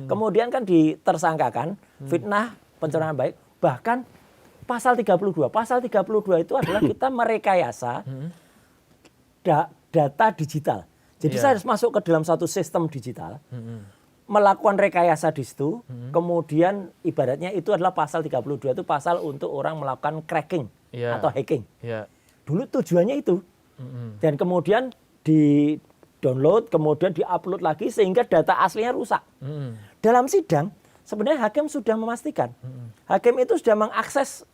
Kemudian kan ditersangkakan fitnah, pencemaran nama baik, bahkan pasal 32. Pasal 32 itu adalah kita merekayasa data digital. Jadi saya harus masuk ke dalam satu sistem digital, melakukan rekayasa di situ, kemudian ibaratnya itu adalah pasal 32 itu pasal untuk orang melakukan cracking atau hacking. Dulu tujuannya itu. Dan kemudian di download, kemudian di-upload lagi sehingga data aslinya rusak. Dalam sidang sebenarnya hakim sudah memastikan. Hakim itu sudah mengakses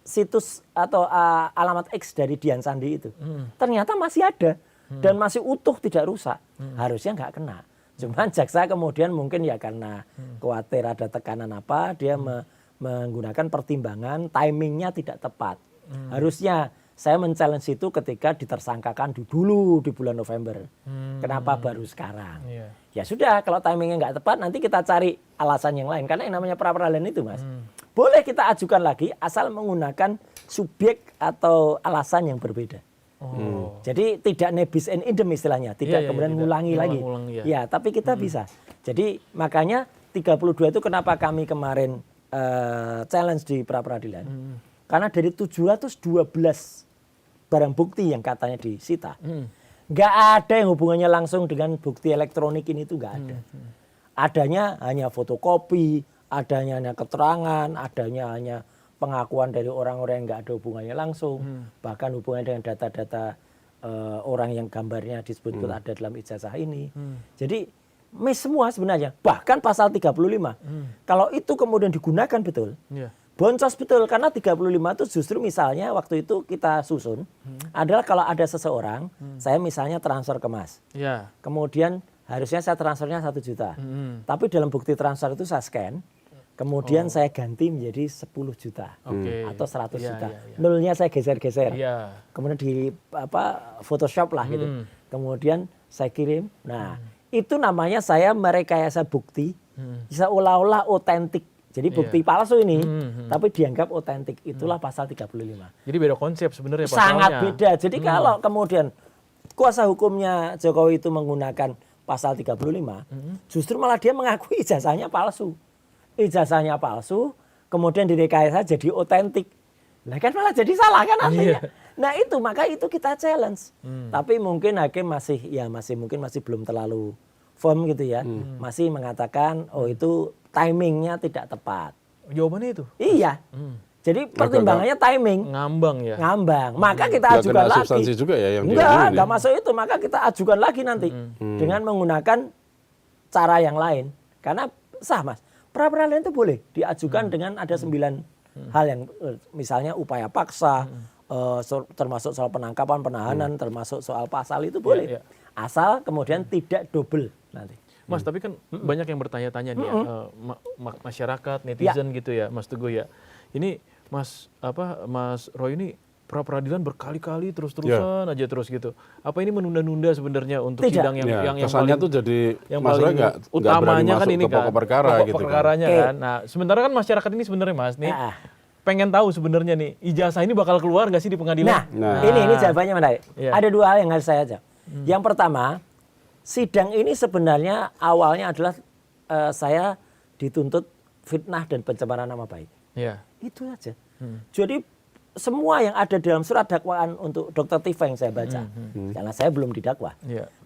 situs atau alamat X dari Dian Sandi itu. Ternyata masih ada dan masih utuh, tidak rusak. Harusnya nggak kena. Cuman jaksa kemudian mungkin ya karena khawatir ada tekanan apa, dia menggunakan pertimbangan timingnya tidak tepat. Harusnya saya men-challenge itu ketika ditersangkakan dulu di bulan November. Kenapa baru sekarang? Ya sudah, kalau timingnya nggak tepat nanti kita cari alasan yang lain. Karena yang namanya pra-peradilan itu Mas, boleh kita ajukan lagi asal menggunakan subjek atau alasan yang berbeda. Jadi tidak nebis in idem istilahnya, tidak kemudian ngulangi lagi. Ya, tapi kita bisa. Jadi makanya 32 itu kenapa kami kemarin challenge di pra-peradilan. Karena dari 712 barang bukti yang katanya disita, nggak ada yang hubungannya langsung dengan bukti elektronik ini, itu nggak ada. Adanya hanya fotokopi, adanya hanya keterangan, adanya hanya pengakuan dari orang-orang yang nggak ada hubungannya langsung, bahkan hubungannya dengan data-data orang yang gambarnya disebut ada dalam ijazah ini. Jadi miss semua sebenarnya, bahkan pasal 35. Kalau itu kemudian digunakan betul, boncos betul, karena 35 itu justru misalnya waktu itu kita susun adalah kalau ada seseorang, saya misalnya transfer ke Mas, kemudian harusnya saya transfernya 1 juta, tapi dalam bukti transfer itu saya scan, kemudian saya ganti menjadi 10 juta atau 100 juta. Nolnya saya geser-geser. Kemudian di Photoshop lah gitu. Kemudian saya kirim. Nah, itu namanya saya merekayasa bukti seolah-olah otentik. Jadi bukti palsu ini tapi dianggap otentik. Itulah pasal 35. Jadi beda konsep sebenarnya pasalnya. Sangat beda. Jadi kalau kemudian kuasa hukumnya Jokowi itu menggunakan pasal 35, justru malah dia mengakui ijazahnya palsu. Ijazahnya palsu, kemudian direkayasa jadi otentik. Nah kan malah jadi salah kan artinya. Nah itu, maka itu kita challenge. Tapi mungkin hakim masih mungkin masih belum terlalu firm gitu ya. Masih mengatakan oh itu timingnya tidak tepat. Jawabannya itu? Iya. Jadi pertimbangannya timing. Ngambang ya? Ngambang. Maka kita ajukan lagi. Substansi juga ya yang enggak masuk itu. Maka kita ajukan lagi nanti. Dengan menggunakan cara yang lain. Karena sah Mas. Pra-peradilan itu boleh diajukan dengan ada 9 hal yang misalnya upaya paksa, termasuk soal penangkapan, penahanan, termasuk soal pasal itu boleh. Asal kemudian tidak double nanti. Mas, tapi kan banyak yang bertanya-tanya nih ya, masyarakat, netizen gitu ya, Mas Teguh ya. Ini Mas Roy ini pra-peradilan berkali-kali terus-terusan aja terus gitu. Apa ini menunda-nunda sebenarnya untuk sidang yang kesannya tuh jadi yang paling utamanya kan ini kan perkara gitu perkaranya kan. Nah, sementara kan masyarakat ini sebenarnya Mas nih pengen tahu sebenarnya nih ijazah ini bakal keluar nggak sih di pengadilan? Nah. Ini jawabannya menarik. Ada 2 hal yang harus saya jawab. Yang pertama, sidang ini sebenarnya awalnya adalah saya dituntut fitnah dan pencemaran nama baik. Itu aja. Jadi semua yang ada dalam surat dakwaan untuk Dr. Tifa yang saya baca, karena saya belum didakwa,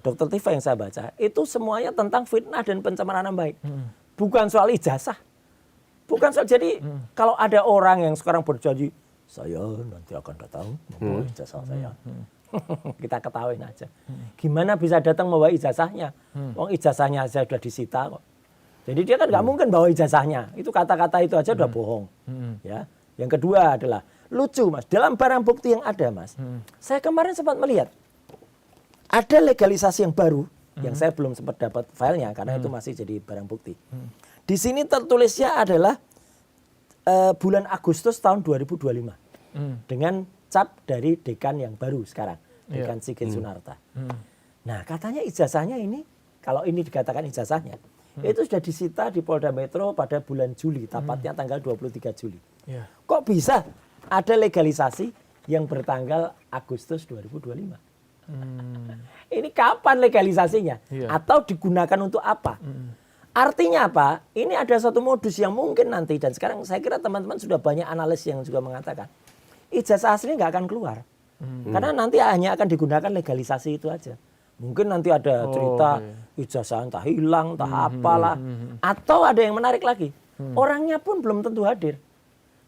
Dr. Tifa yang saya baca, itu semuanya tentang fitnah dan pencemaran nama baik. Bukan soal ijazah. Bukan soal, jadi kalau ada orang yang sekarang berjanji, saya nanti akan datang membawa ijazah saya. Kita ketahuin aja. Gimana bisa datang membawa ijazahnya? Wong ijazahnya saya sudah disita kok. Jadi dia kan nggak mungkin bawa ijazahnya. Itu kata-kata itu aja udah bohong. Ya. Yang kedua adalah lucu Mas, dalam barang bukti yang ada Mas, saya kemarin sempat melihat ada legalisasi yang baru yang saya belum sempat dapat filenya karena itu masih jadi barang bukti. Di sini tertulisnya adalah bulan Agustus tahun 2025 dengan cap dari dekan yang baru sekarang, dekan Sigit Sunarta. Nah katanya ijazahnya ini, kalau ini dikatakan ijazahnya, itu sudah disita di Polda Metro pada bulan Juli, tepatnya tanggal 23 Juli. Kok bisa ada legalisasi yang bertanggal Agustus 2025? Ini kapan legalisasinya? Atau digunakan untuk apa? Artinya apa? Ini ada satu modus yang mungkin nanti, dan sekarang saya kira teman-teman sudah banyak analis yang juga mengatakan ijazah asli nggak akan keluar. Karena nanti hanya akan digunakan legalisasi itu aja. Mungkin nanti ada cerita ijazah entah hilang, entah apalah. Atau ada yang menarik lagi, orangnya pun belum tentu hadir.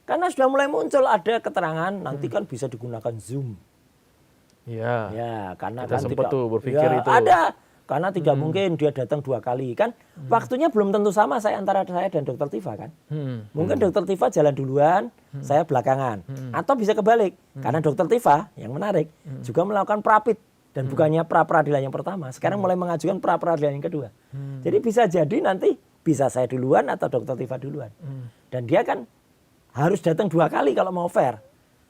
Karena sudah mulai muncul ada keterangan nanti kan bisa digunakan Zoom. Iya. Ya, karena kita kan sempat tidak tuh berpikir ya, itu. ada. Karena tidak mungkin dia datang 2 kali kan. Waktunya belum tentu sama antara saya dan Dr. Tifa kan. Mungkin Dr. Tifa jalan duluan, saya belakangan. Atau bisa kebalik. Karena Dr. Tifa yang menarik juga melakukan prapit dan bukannya pra peradilan yang pertama. Sekarang mulai mengajukan pra peradilan yang kedua. Jadi bisa jadi nanti bisa saya duluan atau Dr. Tifa duluan. Dan dia kan harus datang 2 kali kalau mau fair.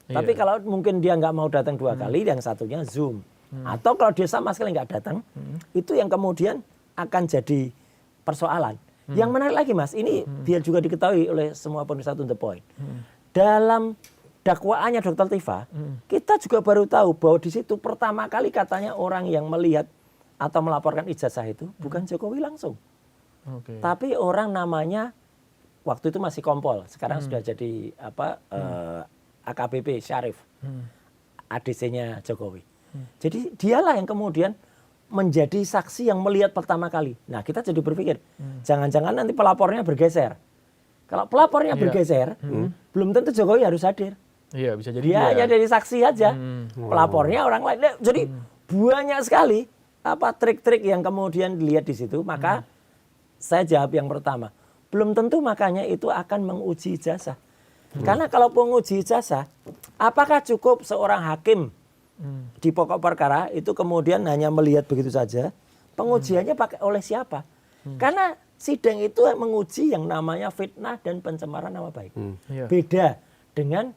Tapi kalau mungkin dia nggak mau datang 2 kali, yang satunya Zoom. Atau kalau dia sama sekali nggak datang, itu yang kemudian akan jadi persoalan. Yang menarik lagi Mas, ini biar juga diketahui oleh semua pemirsa To The Point. Dalam dakwaannya Dr. Tifa, kita juga baru tahu bahwa di situ pertama kali katanya orang yang melihat atau melaporkan ijazah itu bukan Jokowi langsung. Tapi orang namanya waktu itu masih Kompol, sekarang sudah jadi AKBP Syarif, ADC-nya Jokowi. Jadi dialah yang kemudian menjadi saksi yang melihat pertama kali. Nah kita jadi berpikir, jangan-jangan nanti pelapornya bergeser. Kalau pelapornya bergeser, belum tentu Jokowi harus hadir. Iya, bisa jadi dia hanya jadi saksi aja. Pelapornya orang lain. Nah, jadi banyak sekali trik-trik yang kemudian dilihat di situ. Maka saya jawab yang pertama, belum tentu makanya itu akan menguji ijazah. Karena kalau penguji ijazah, apakah cukup seorang hakim di pokok perkara itu kemudian hanya melihat begitu saja? Pengujiannya pakai oleh siapa? Karena sidang itu menguji yang namanya fitnah dan pencemaran nama baik. Beda dengan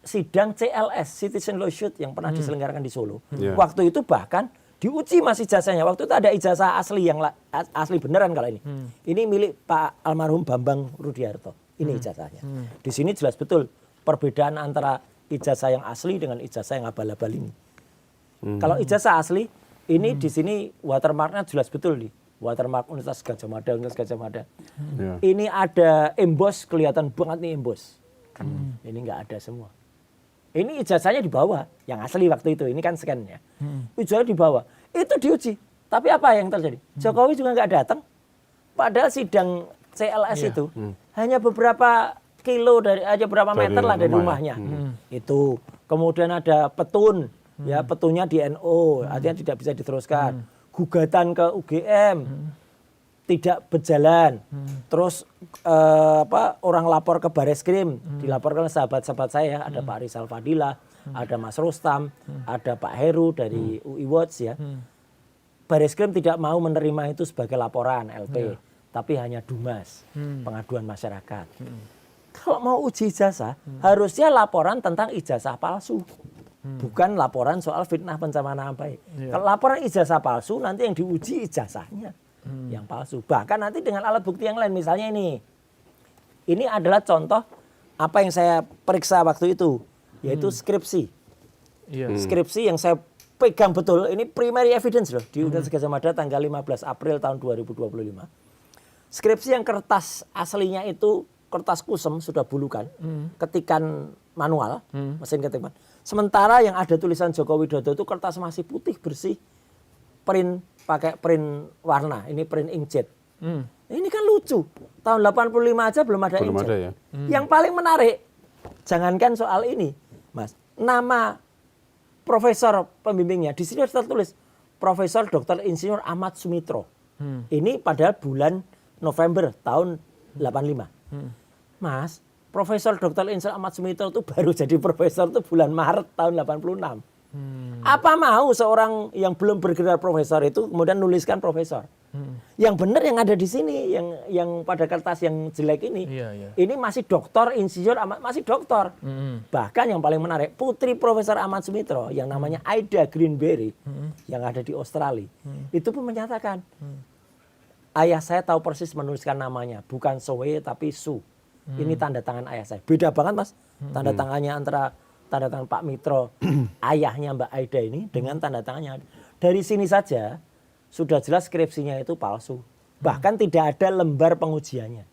sidang CLS, Citizen Lawsuit yang pernah diselenggarakan di Solo. Waktu itu bahkan diuji masih ijazahnya. Waktu itu ada ijazah asli yang asli beneran kalau ini. Ini milik Pak almarhum Bambang Rudiarto. Ini ijazahnya. Di sini jelas betul perbedaan antara ijazah yang asli dengan ijazah yang abal-abal ini. Kalau ijazah asli, ini di sini watermarknya jelas betul nih. Watermark Universitas Gadjah Mada, Universitas Gadjah Mada. Ini ada emboss, kelihatan banget nih emboss. Ini nggak ada semua. Ini ijazahnya di bawah, yang asli waktu itu. Ini kan scan-nya. Ijazahnya di bawah. Itu diuji. Tapi apa yang terjadi? Jokowi juga nggak datang. Padahal sidang CLS itu hanya beberapa kilo aja berapa meter lah dari rumahnya. Itu. Kemudian ada petun, ya petunnya di NO, artinya tidak bisa diteruskan. Gugatan ke UGM tidak berjalan. Terus orang lapor ke Bareskrim, dilaporkan sahabat-sahabat saya, ada Pak Rizal Fadilah, ada Mas Rustam, ada Pak Heru dari UI Watch ya. Bareskrim tidak mau menerima itu sebagai laporan LP, tapi hanya Dumas, pengaduan masyarakat. Kalau mau uji ijazah, harusnya laporan tentang ijazah palsu. Bukan laporan soal fitnah pencemaran nama baik. Kalau laporan ijazah palsu, nanti yang diuji ijazahnya yang palsu. Bahkan nanti dengan alat bukti yang lain. Misalnya ini. Ini adalah contoh apa yang saya periksa waktu itu. Yaitu skripsi. Skripsi yang saya pegang betul. Ini primary evidence loh. Di Universitas Gadjah Mada tanggal 15 April tahun 2025. Skripsi yang kertas aslinya itu kertas kusem sudah bulukan, ketikan manual, mesin ketikan. Sementara yang ada tulisan Joko Widodo itu kertas masih putih bersih, pakai print warna, ini print inkjet. Ini kan lucu. Tahun 85 aja belum ada inkjet. Ada, ya? Yang paling menarik, jangankan soal ini, Mas, nama profesor pembimbingnya di sini tertulis Profesor Dr. Insinyur Ahmad Sumitro. Ini padahal bulan November tahun 85. Mas, Profesor Dr. Insinyur Ahmad Sumitro itu baru jadi profesor itu bulan Maret tahun 86. Apa mau seorang yang belum bergelar profesor itu kemudian nuliskan profesor? Yang benar yang ada di sini, yang pada kertas yang jelek ini, ini masih Dr. Insinyur Ahmad, masih doktor. Bahkan yang paling menarik, putri Profesor Ahmad Sumitro yang namanya Aida Greenberry yang ada di Australia, itu pun menyatakan, ayah saya tahu persis menuliskan namanya, bukan Soe tapi Su. Ini tanda tangan ayah saya. Beda banget Mas, tanda tangannya antara tanda tangan Pak Mitro, ayahnya Mbak Aida ini dengan tanda tangannya. Dari sini saja sudah jelas skripsinya itu palsu. Bahkan tidak ada lembar pengujiannya.